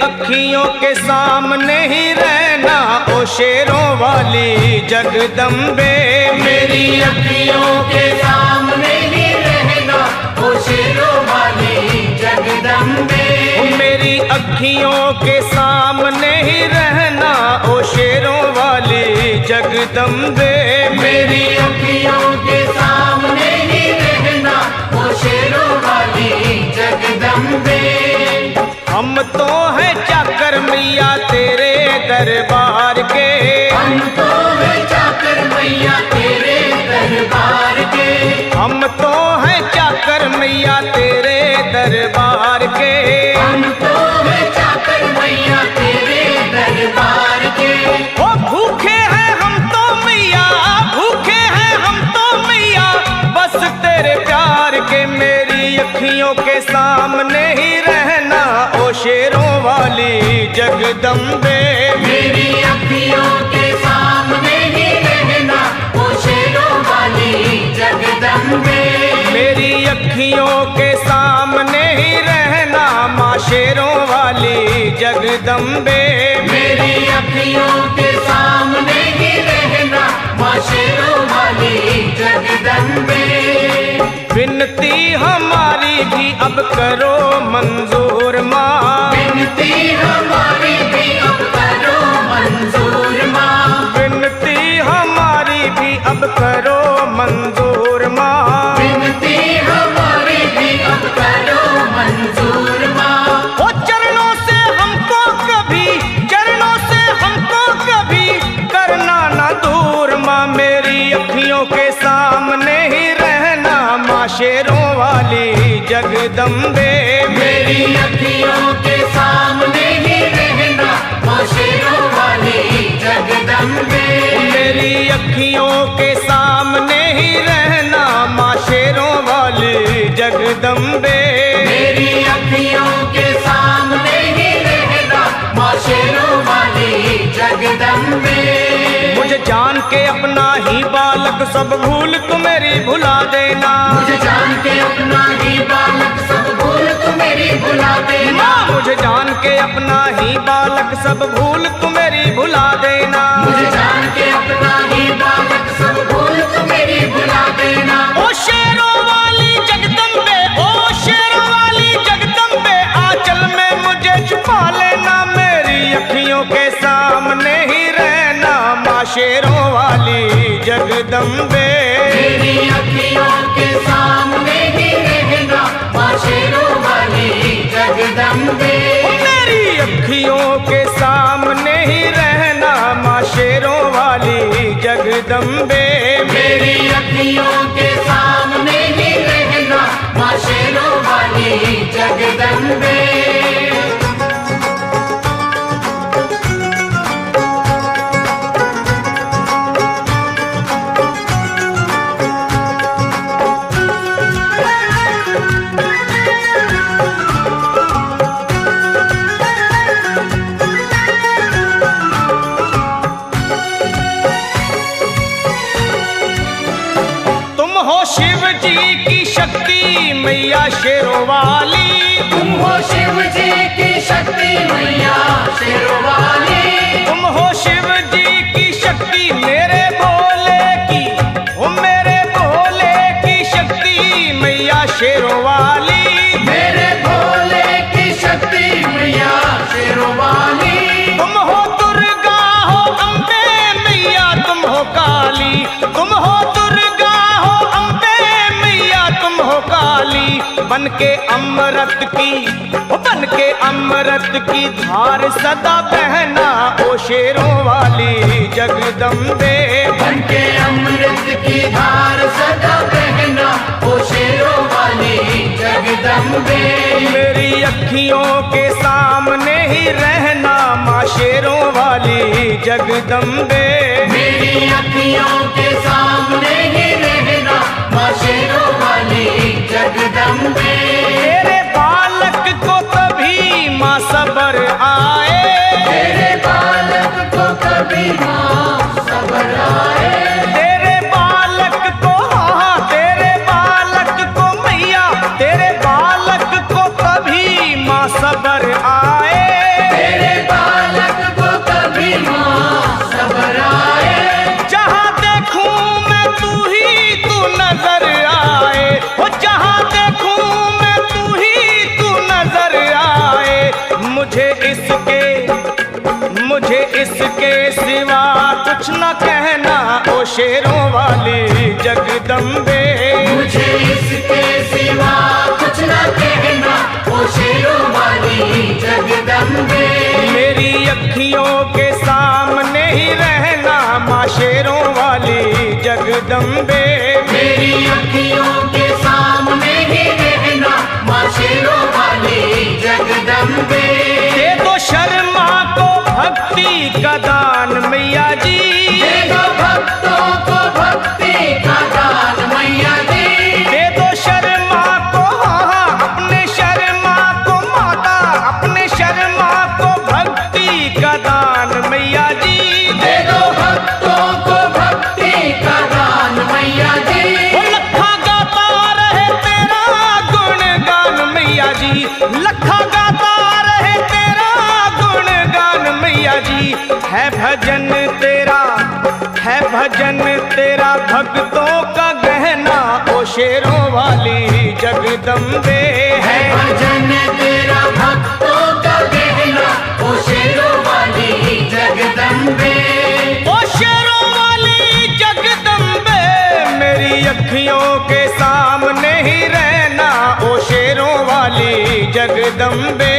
अखियों के सामने ही रहना ओ शेरों वाली जगदम्बे। मेरी अखियों के सामने ही रहना ओ शेरों वाली जगदम्बे। मेरी अखियों के सामने ही रहना ओ शेरों वाली जगदम्बे। मेरी अखियों के सामने ही रहना ओ शेरों वाली जगदम्बे। हम तो हैं चाकर मैया तेरे दरबार के। हम तो हैं चाकर मैया तेरे दरबार के। हम तो हैं चाकर मैया तेरे दरबार के। हम तो हैं चाकर मैया तेरे दरबार के। ओ भूखे हैं हम तो मैया, भूखे हैं हम तो मैया बस तेरे प्यार के। मेरी अखियों के सामने ही रहना ओ शेरों वाली जगदम्बे। मेरी अखियों के सामने ही रहना ओ शेरों वाली जगदम्बे। मेरी अखियों के सामने ही रहना माँ शेरों वाली जगदम्बे। मेरी अखियों के सामने ही रहना माँ शेरों वाली जगदम्बे। विनती हमारी भी अब करो मंजूर माँ। विनती हमारी भी अब करो मंजूर माँ। विनती हमारी भी अब करो मंजूर माँ। विनती हमारी भी अब करो मंजूर माँ। ओ चरणों से हमको कभी, चरणों से हमको कभी करना ना दूर माँ। मेरी अखियों के सामने ही रहना माँ शेरों वाली जगदम्बे। मेरी अखियों के सामने ही रहना माँ शेरों वाली जगदम्बे। मेरी अखियों के सामने ही रहना माँ शेरों वाली जगदम्बे। मेरी अखियों के सामने ही रहना माँ शेरों वाली जगदम्बे। मुझे जान के अपना ही बालक सब भूल तू मेरी भुला देना। मुझे जान के अपना ही बालक सब भूल तू मेरी भुला देना। माँ मुझे जान के अपना ही बालक सब भूल तू मेरी भुला देना। मुझे जान के अपना ही बालक सब भूल तू मेरी भुला देना। ओ शेरों वाली जगदम्बे, ओ शेरों वाली जगदम्बे आंचल में मुझे छुपा लेना। मेरी अखियों के सामने ही रहना माँ शेरों वाली जगदम्बे। मेरी अखियों के सामने ही रहना माँ शेरों वाली जगदम्बे। मेरी अखियों के सामने ही रहना माँ शेरों वाली जगदम्बे। मेरी अखियों के सामने ही रहना माँ शेरों वाली जगदम्बे। शिव जी की शक्ति मैया शेरों वाली। तुम हो शिव जी की शक्ति मैया शेरों वाली। तुम हो शिव जी की शक्ति मेरे भोले की, ओ मेरे भोले की शक्ति मैया शेरों वाली। मेरे भोले की शक्ति मैया शेरों वाली। तुम हो दुर्गा हो अम्बे मैया तुम हो काली। तुम हो दुर्गा हो अम्बे मैया तुम हो काली। बन के अमृत की, बन के अमृत की धार सदा बहना ओ शेरों वाली जगदम्बे। बन के अमृत की धार सदा बहना ओ शेरों वाली जगदम्बे। मेरी अखियों के सामने ही रहना माँ शेरों वाली जगदम्बे। मेरी अखियों के सामने ही रहना माँ शेरों वाली जगदम्बे। तेरे बालक को कभी माँ सबर आए। तेरे बालक को कभी माँ सबर आए। तेरे बालक को, हाँ तेरे बालक को मैया, तेरे बालक को कभी माँ सबर आए। शेरों वाली जगदम्बे। मुझे इसके सिवा कुछ न कहना, ओ शेरों वाली जगदम्बे। मेरी अखियों के सामने ही रहना माँ शेरों वाली जगदम्बे। मेरी अखियों के सामने ही रहना, माँ शेरों वाली जगदम्बे। दे दो शर्मा को भक्ति का दान मैया जी, दे दो भक्तों को भक्ति का दान मैया जी। दे दो शर्मा को, हाँ अपने शर्मा को माता, अपने शर्मा को भक्ति का दान मैया जी। दे दो भक्तों को भक्ति का दान मैया जी। वो लखा गाता रहे तेरा गुणगान मैया जी, लखा गाता रहे तेरा गुणगान मैया जी। है भजन तेरा, है भजन तेरा भक्तों का गहना ओ शेरों वाली जगदम्बे। है भजन तेरा भक्तों का गहना, ओ शेरों वाली जगदम्बे। ओ शेरों वाली जगदम्बे, मेरी अखियों के सामने ही रहना ओ शेरों वाली जगदम्बे।